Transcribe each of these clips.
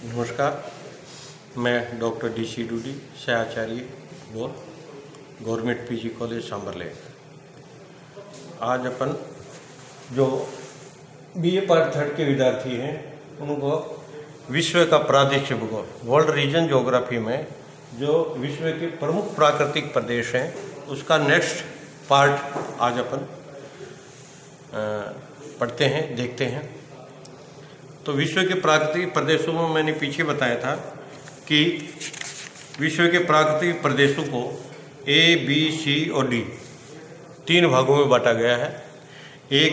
नमस्कार, मैं doctor DC Dudi, सहआचार्य गवर्नमेंट PG कॉलेज सांबरलेक। आज अपन जो BA पार्ट 3 के विद्यार्थी हैं उनको विश्व का प्रादेशिक भूगोल वर्ल्ड रीजन ज्योग्राफी में जो विश्व के प्रमुख प्राकृतिक प्रदेश हैं उसका नेक्स्ट पार्ट आज अपन पढ़ते हैं, देखते हैं। तो विश्व के प्राकृतिक प्रदेशों में मैंने पीछे बताया था कि विश्व के प्राकृतिक प्रदेशों को A, B, C और D 3 भागों में बांटा गया है। A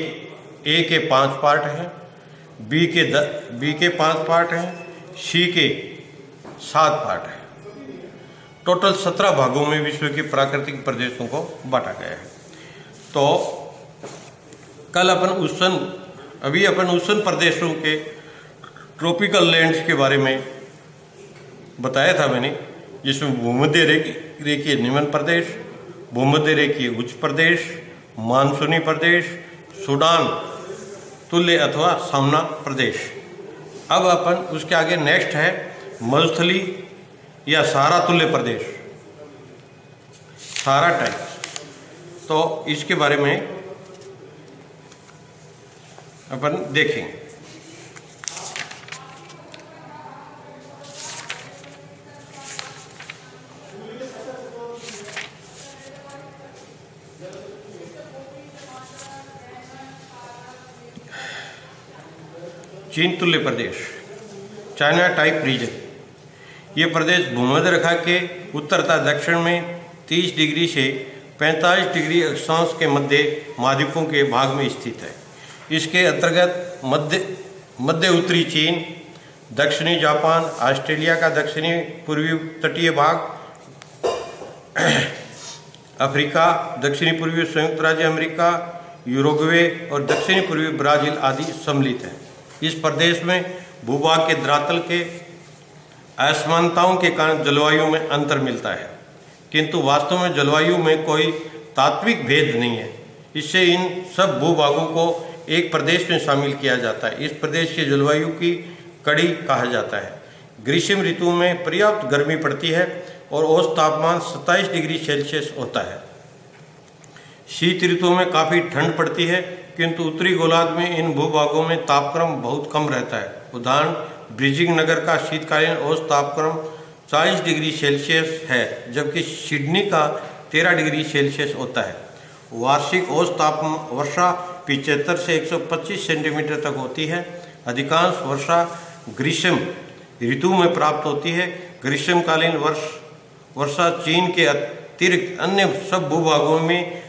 के 5 पार्ट हैं, B के 5 पार्ट हैं, C के 7 पार्ट हैं। टोटल 17 भागों में विश्व के प्राकृतिक प्रदेशों को बांटा गया है। तो कल अपन उष्ण प्रदेशों के ट्रॉपिकल लैंड्स के बारे में बताया था मैंने, जिसमें भूमध्य रेखीय निम्न प्रदेश, भूमध्य रेखीय उच्च प्रदेश, मानसूनी प्रदेश, सूडान तुल्य अथवा सामना प्रदेश। अब अपन उसके आगे नेक्स्ट है मरुस्थली या सहारा तुल्य प्रदेश, सहारा टाइप। तो इसके बारे में अपन देखेंगे। चीन तुल्य प्रदेश, चाइना टाइप रीजन। ये प्रदेश भूमध्य रेखा के उत्तर तथा दक्षिण में 30 डिग्री से 45 डिग्री अक्षांश के मध्य महाद्वीपों के भाग में स्थित है। इसके अंतर्गत मध्य उत्तरी चीन, दक्षिणी जापान, ऑस्ट्रेलिया का दक्षिणी पूर्वी तटीय भाग, अफ्रीका, दक्षिणी पूर्वी संयुक्त राज्य अमेरिका, यूरुग्वे और दक्षिणी पूर्वी ब्राजील आदि सम्मिलित हैं। इस प्रदेश में भूभाग के धरातल के असमानताओं के कारण जलवायु में अंतर मिलता है, किंतु वास्तव में जलवायु में कोई तात्विक भेद नहीं है। इससे इन सब भूभागों को एक प्रदेश में शामिल किया जाता है। इस प्रदेश की जलवायु की कड़ी कहा जाता है। ग्रीष्म ऋतु में पर्याप्त गर्मी पड़ती है और औसत तापमान 27 डिग्री सेल्सियस होता है। शीत ऋतु में काफ़ी ठंड पड़ती है, किंतु उत्तरी गोलार्ध में इन भूभागों में तापक्रम बहुत कम रहता है। उदाहरण, बीजिंग नगर का शीतकालीन औसत तापक्रम 40 डिग्री सेल्सियस है, जबकि सिडनी का 13 डिग्री सेल्सियस होता है। वार्षिक औसत वर्षा 75 से 125 सेंटीमीटर तक होती है। अधिकांश वर्षा ग्रीष्म ऋतु में प्राप्त होती है। ग्रीष्मकालीन वर्षा चीन के अतिरिक्त अन्य सब भूभागों में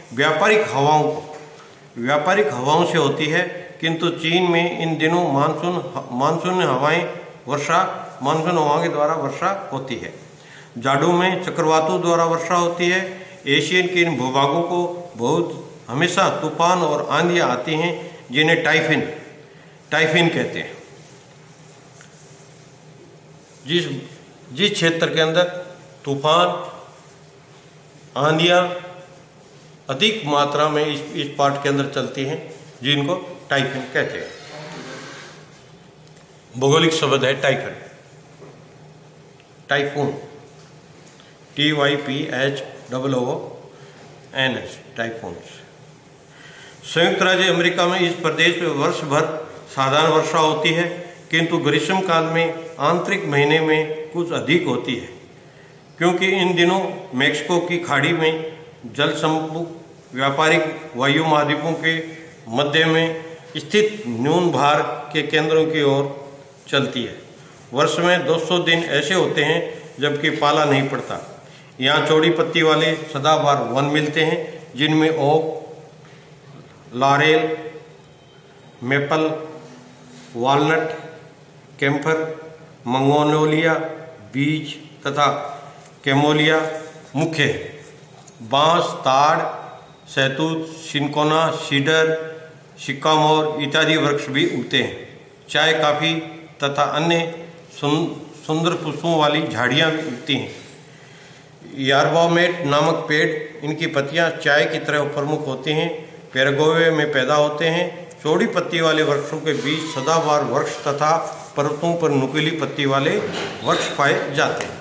व्यापारिक हवाओं से होती है, किंतु चीन में इन दिनों मानसून हवाओं के द्वारा वर्षा होती है। जाड़ों में चक्रवातों द्वारा वर्षा होती है। एशियन के इन भूभागों को बहुत हमेशा तूफान और आंधियां आती हैं, जिन्हें टाइफिन कहते हैं। जिस क्षेत्र के अंदर तूफान आंधियां अधिक मात्रा में इस पार्ट के अंदर चलती हैं, जिनको टाइफिन कहते हैं। भौगोलिक शब्द है टाइफन, टाइफून, TYPHOONS, टाइफून्स। संयुक्त राज्य अमेरिका में इस प्रदेश में वर्ष भर साधारण वर्षा होती है, किंतु ग्रीष्म काल में आंतरिक महीने में कुछ अधिक होती है, क्योंकि इन दिनों मैक्सिको की खाड़ी में जल समूह व्यापारिक वायु महाद्वीपों के मध्य में स्थित न्यून भार के केंद्रों की ओर चलती है। वर्ष में 200 दिन ऐसे होते हैं जबकि पाला नहीं पड़ता। यहाँ चौड़ी पत्ती वाले सदाबहार वन मिलते हैं, जिनमें oak, laurel, maple, walnut, camphor, magnolia, beech तथा कैमोलिया मुख्य है। बांस, ताड़, शहतूत, सिनकोना, सीडर, सिकामोर इत्यादि वृक्ष भी उगते हैं। चाय, कॉफी तथा अन्य सुंदर पुष्पों वाली झाड़ियाँ भी उगती हैं। यार्बामेट नामक पेड़, इनकी पत्तियाँ चाय की तरह प्रमुख होती हैं। पैराग्वे में पैदा होते हैं। चौड़ी पत्ती वाले वृक्षों के बीच सदाबहार वृक्ष तथा पर्वतों पर नुकीली पत्ती वाले वृक्ष पाए जाते हैं।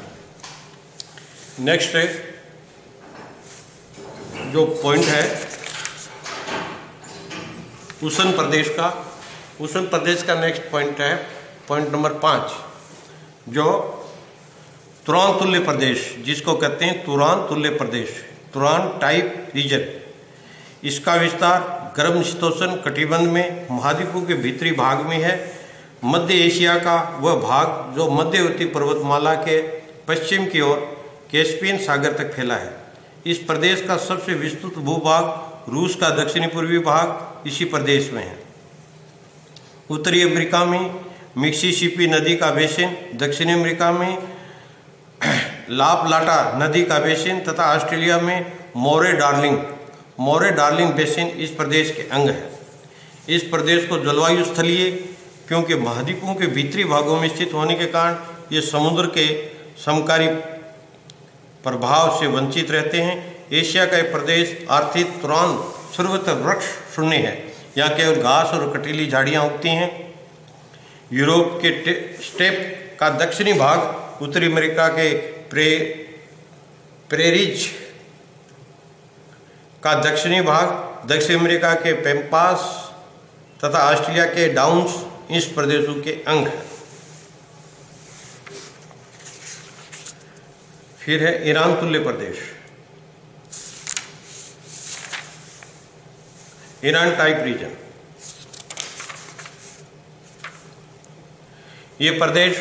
नेक्स्ट है जो पॉइंट है उष्ण प्रदेश का। उष्ण प्रदेश का नेक्स्ट पॉइंट है पॉइंट नंबर 5, जो तुरान तुल्य प्रदेश, जिसको कहते हैं तुरान तुल्य प्रदेश, तुरान टाइप रीजन। इसका विस्तार गर्म शीतोष्ण कटिबंध में महाद्वीपों के भीतरी भाग में है। मध्य एशिया का वह भाग जो मध्यवर्ती पर्वतमाला के पश्चिम की ओर कैस्पियन सागर तक फैला है। इस प्रदेश का सबसे विस्तृत भूभाग रूस का दक्षिणी पूर्वी भाग इसी प्रदेश में है। उत्तरी अमेरिका में मिसिसिपी नदी का बेसिन, दक्षिणी अमेरिका में ला प्लाटा नदी का बेसिन तथा ऑस्ट्रेलिया में मोरे डार्लिंग बेसिन इस प्रदेश के अंग है। इस प्रदेश को जलवायु स्थलीय क्योंकि महाद्वीपों के भीतरी भागों में स्थित होने के कारण ये समुद्र के समकारी प्रभाव से वंचित रहते हैं। एशिया का एक प्रदेश आर्थिक तुरान सर्वत्र वृक्ष शून्य है। यहाँ केवल घास और कटीली झाड़ियाँ उगती हैं। यूरोप के स्टेप का दक्षिणी भाग, उत्तरी अमेरिका के प्रेरीज का दक्षिणी भाग, दक्षिण अमेरिका के पैम्पास तथा ऑस्ट्रेलिया के डाउन्स इस प्रदेशों के अंग हैं। फिर है ईरान तुल्य प्रदेश, ईरान टाइप रीजन। ये प्रदेश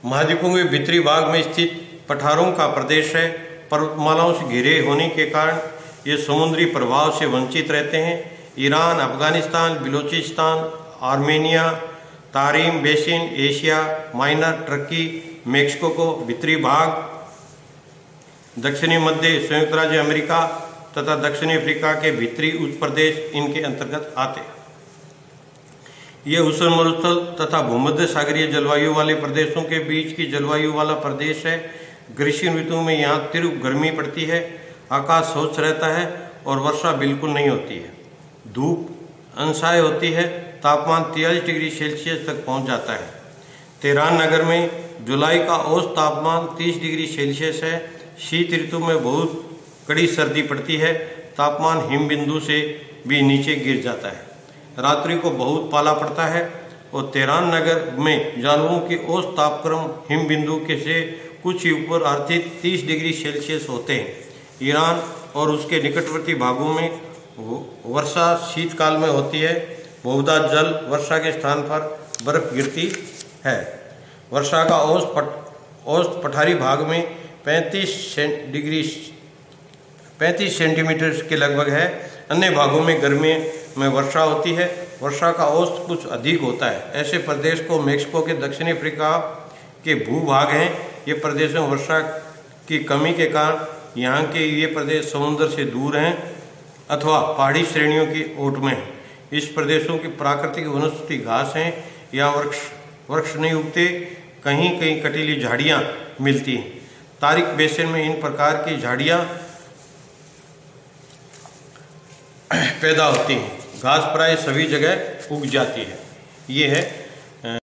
महाद्वीपों के भीतरी भाग में स्थित पठारों का प्रदेश है। पर्वतमालाओं से घिरे होने के कारण ये समुद्री प्रभाव से वंचित रहते हैं। Iran, Afghanistan, Balochistan, Armenia, Tarim basin, Asia minor, Turkey, Mexico को भीतरी भाग, दक्षिणी मध्य संयुक्त राज्य अमेरिका तथा दक्षिणी अफ्रीका के भीतरी उच्च प्रदेश इनके अंतर्गत आते हैं। ये उष्ण मरुस्थल तथा भूमध्य सागरीय जलवायु वाले प्रदेशों के बीच की जलवायु वाला प्रदेश है। ग्रीष्म ऋतु में यहाँ तीव्र गर्मी पड़ती है, आकाश स्वच्छ रहता है और वर्षा बिल्कुल नहीं होती है। धूप अंशाय होती है, तापमान 43 डिग्री सेल्सियस तक पहुँच जाता है। तेहरान नगर में जुलाई का औसत तापमान 30 डिग्री सेल्सियस है। शीत ऋतु में बहुत कड़ी सर्दी पड़ती है, तापमान हिम बिंदु से भी नीचे गिर जाता है। रात्रि को बहुत पाला पड़ता है और तेहरान नगर में जानवरों के औसत तापक्रम हिम बिंदु के से कुछ ही ऊपर अर्थात 30 डिग्री सेल्सियस होते हैं। ईरान और उसके निकटवर्ती भागों में वर्षा शीतकाल में होती है। बहुधा जल वर्षा के स्थान पर बर्फ गिरती है। वर्षा का औसत पठारी भाग में 35 सेंटीमीटर के लगभग है। अन्य भागों में गर्मी में वर्षा होती है। वर्षा का औसत कुछ अधिक होता है। ऐसे प्रदेश को मेक्सिको के दक्षिणी अफ्रीका के भूभाग हैं। ये प्रदेश में वर्षा की कमी के कारण यहाँ के ये प्रदेश समुद्र से दूर हैं अथवा पहाड़ी श्रेणियों की ओट में हैं। इस प्रदेशों की प्राकृतिक वनस्पति घास हैं। यहाँ वृक्ष नहीं उगते, कहीं कहीं कटीली झाड़ियाँ मिलती हैं। तारिक बेसिन में इन प्रकार की झाड़ियाँ पैदा होती हैं। घास प्राय सभी जगह उग जाती है। ये है